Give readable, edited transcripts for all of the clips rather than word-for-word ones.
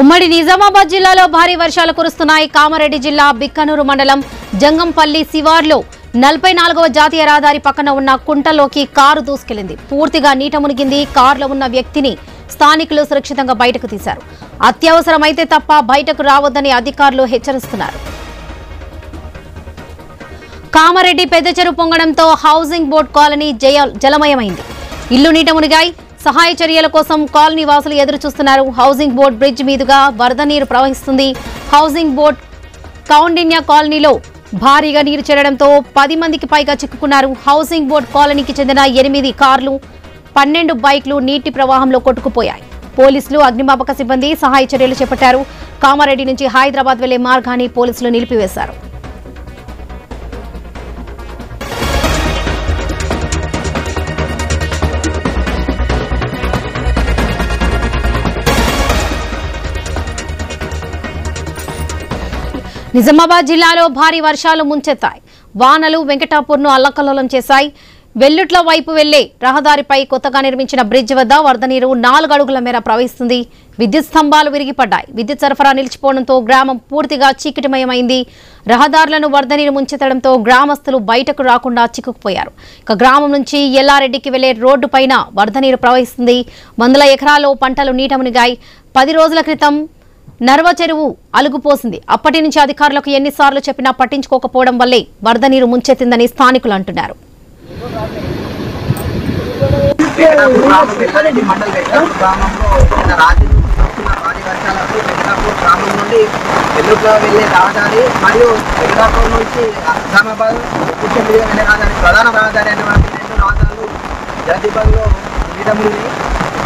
ఉమ్మడి నిజామాబాద్ జిల్లాలో భారీ వర్షాలు కురుస్తున్నాయి. కామారెడ్డి జిల్లా బిక్కనూరు మండలం జంగంపల్లి శివార్లో 44వ జాతీయ రహదారి పక్కన ఉన్న కుంటలోకి కారు దూసుకెళ్లింది. పూర్తిగా నీట మునిగింది. కారులో ఉన్న వ్యక్తిని స్థానికులు సురక్షితంగా బయటకు తీశారు. అత్యవసరమైతే తప్ప బయటకు రావద్దని అధికారులు హెచ్చరిస్తున్నారు. కామారెడ్డి పెద్ద చెరువు పొంగడంతో హౌసింగ్ బోర్డు కాలనీ జలమయమైంది. ఇల్లు నీట మునిగాయి. సహాయ చర్యల కోసం కాలనీ వాసులు ఎదురు చూస్తున్నారు. హౌసింగ్ బోర్డు బ్రిడ్జ్ మీదుగా వరద నీరు ప్రవహిస్తుంది. హౌసింగ్ బోర్డు కౌండిన్య కాలనీలో భారీగా నీరు చేరడంతో 10 మందికి పైగా చిక్కుకున్నారు. హౌసింగ్ బోర్డు కాలనీకి చెందిన 8 కార్లు 12 బైక్లు నీటి ప్రవాహంలో కొట్టుకుపోయాయి. పోలీసులు అగ్నిమాపక సిబ్బంది సహాయ చర్యలు చేపట్టారు. కామారెడ్డి నుంచి హైదరాబాద్ వెళ్లే మార్గాన్ని పోలీసులు నిలిపివేశారు. నిజామాబాద్ జిల్లాలో భారీ వర్షాలు ముంచెత్తాయి. వానలు వెంకటాపూర్ను అల్లకల్లోలం చేశాయి. వెల్లుట్ల వైపు వెళ్లే రహదారిపై కొత్తగా నిర్మించిన బ్రిడ్జ్ వద్ద వరద నీరు 4 అడుగుల మేర ప్రవహిస్తుంది. విద్యుత్ స్తంభాలు విరిగిపడ్డాయి. విద్యుత్ సరఫరా నిలిచిపోవడంతో గ్రామం పూర్తిగా చీకటిమయమైంది. రహదారులను వరద నీరు ముంచెత్తడంతో గ్రామస్తులు బయటకు రాకుండా చిక్కుకుపోయారు. ఇక గ్రామం నుంచి ఎల్లారెడ్డికి వెళ్లే రోడ్డు పైన వరద నీరు ప్రవహిస్తుంది. 100 ఎకరాల్లో పంటలు నీట మునిగాయి. 10 రోజుల క్రితం నర్వ చెరువు అలుగుపోసింది. అప్పటి నుంచి అధికారులకు ఎన్నిసార్లు చెప్పినా పట్టించుకోకపోవడం వల్లే వరద నీరు ముంచెత్తిందని స్థానికులు అంటున్నారు.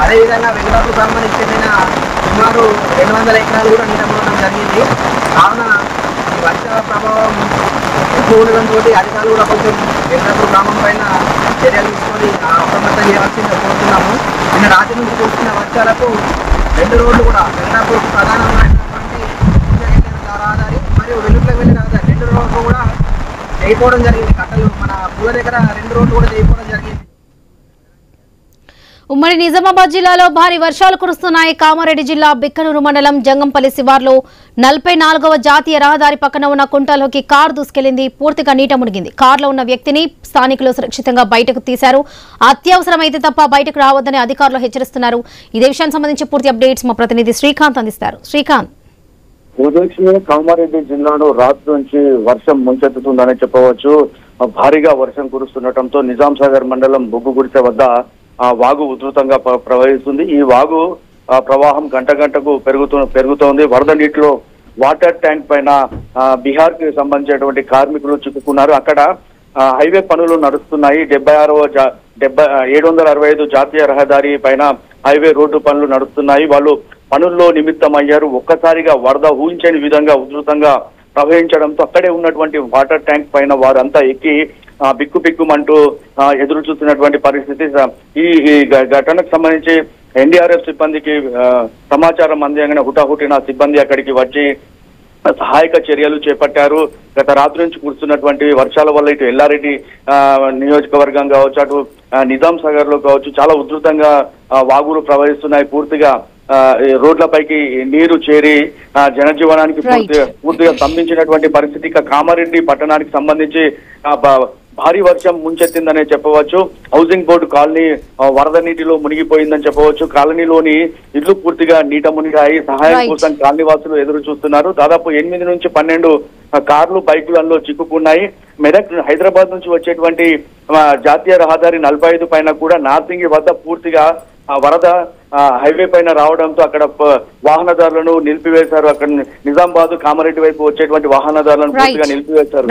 అదేవిధంగా వెంకటాపూర్ గ్రామానికి చెందిన సుమారు 200 ఎకరాలు కూడా నీట మునగడం జరిగింది. కావున ఈ వర్ష ప్రభావం ఎక్కువ ఉండడంతో అధికారులు కూడా కొంచెం వెంకటాపూర్ గ్రామం పైన చర్యలు తీసుకొని అప్రమత్తం చేయవలసిందిగా కోరుతున్నాము. నిన్న రాత్రి నుంచి కురిసిన వర్షాలకు 2 రోడ్లు కూడా వెంకటాపూర్ ప్రధానమైనటువంటి రహదారి మరియు వెల్లుట్లకు వెళ్ళిన రహదారి 2 రోడ్లు కూడా చేయిపోవడం జరిగింది. కట్టలు మన పూల దగ్గర 2 రోడ్లు కూడా చేయిపోవడం జరిగింది. ఉమ్మడి నిజామాబాద్ జిల్లాలో భారీ వర్షాలు కురుస్తున్నాయి. కామారెడ్డి జిల్లా బిక్కనూరు మండలం జంగంపల్లి శివార్లో 44వ జాతీయ రహదారి పక్కన ఉన్న కుంటలోకి కారు దూసుకెళ్లింది. పూర్తిగా నీట మునిగింది. కారులో ఉన్న వ్యక్తిని స్థానికులు సురక్షితంగా బయటకు తీశారు. అత్యవసరమైతే తప్ప బయటకు రావద్దని అధికారులు హెచ్చరిస్తున్నారు. ఇదే విషయానికి సంబంధించి పూర్తి అప్డేట్స్ మా ప్రతినిధి శ్రీకాంత్ అందిస్తారు. శ్రీకాంత్, కామారెడ్డి జిల్లాలో రాత్రి నుంచి వర్షం ముంచెత్తుతుందనే చెప్పవచ్చు. భారీగా వర్షం కురుస్తుండటంతో నిజాం సాగర్ మండలం బొగ్గుగుడిసె వద్ద వాగు ఉధృతంగా ప్రవహిస్తుంది. ఈ వాగు ప్రవాహం గంటకు పెరుగుతోంది. వరద నీటిలో వాటర్ ట్యాంక్ పైన బీహార్ కి సంబంధించినటువంటి కార్మికులు చిక్కుకున్నారు. అక్కడ హైవే పనులు నడుస్తున్నాయి. 765 జాతీయ రహదారి పైన హైవే రోడ్డు పనులు నడుస్తున్నాయి. వాళ్ళు పనుల్లో నిమిత్తం అయ్యారు. ఒక్కసారిగా వరద ఊహించని విధంగా ఉధృతంగా ప్రవహించడంతో అక్కడే ఉన్నటువంటి వాటర్ ట్యాంక్ పైన వారంతా ఎక్కి బిక్కుమంటూ ఎదురు చూస్తున్నటువంటి పరిస్థితి. ఈ ఘటనకు సంబంధించి ఎన్డీఆర్ఎఫ్ సిబ్బందికి సమాచారం అందించగానే హుటాహుటిన సిబ్బంది అక్కడికి వచ్చి సహాయక చర్యలు చేపట్టారు. గత రాత్రి నుంచి కురుస్తున్నటువంటి వర్షాల వల్ల ఇటు ఎల్లారెడ్డి నియోజకవర్గం కావచ్చు, అటు నిజాం సాగర్ లో కావచ్చు చాలా ఉధృతంగా వాగులు ప్రవహిస్తున్నాయి. పూర్తిగా రోడ్లపైకి నీరు చేరి జనజీవనానికి పూర్తిగా స్తంభించినటువంటి పరిస్థితి. ఇక కామారెడ్డి పట్టణానికి సంబంధించి భారీ వర్షం ముంచెత్తిందనే చెప్పవచ్చు. హౌసింగ్ బోర్డు కాలనీ వరద నీటిలో మునిగిపోయిందని చెప్పవచ్చు. కాలనీలోని ఇళ్లు పూర్తిగా నీట మునిగాయి. సహాయం కోసం కాలనీ వాసులు ఎదురు చూస్తున్నారు. దాదాపు 8 నుంచి 12 కార్లు బైకులలో చిక్కుకున్నాయి. మెదక్ హైదరాబాద్ నుంచి వచ్చేటువంటి జాతీయ రహదారి 45 పైన కూడా నార్సింగి వద్ద పూర్తిగా వరద హైవే పైన రావడంతో అక్కడ వాహనదారులను నిలిపివేశారు. అక్కడ నిజామాబాద్ కామారెడ్డి వైపు వచ్చేటువంటి వాహనదారులను పూర్తిగా నిలిపివేశారు.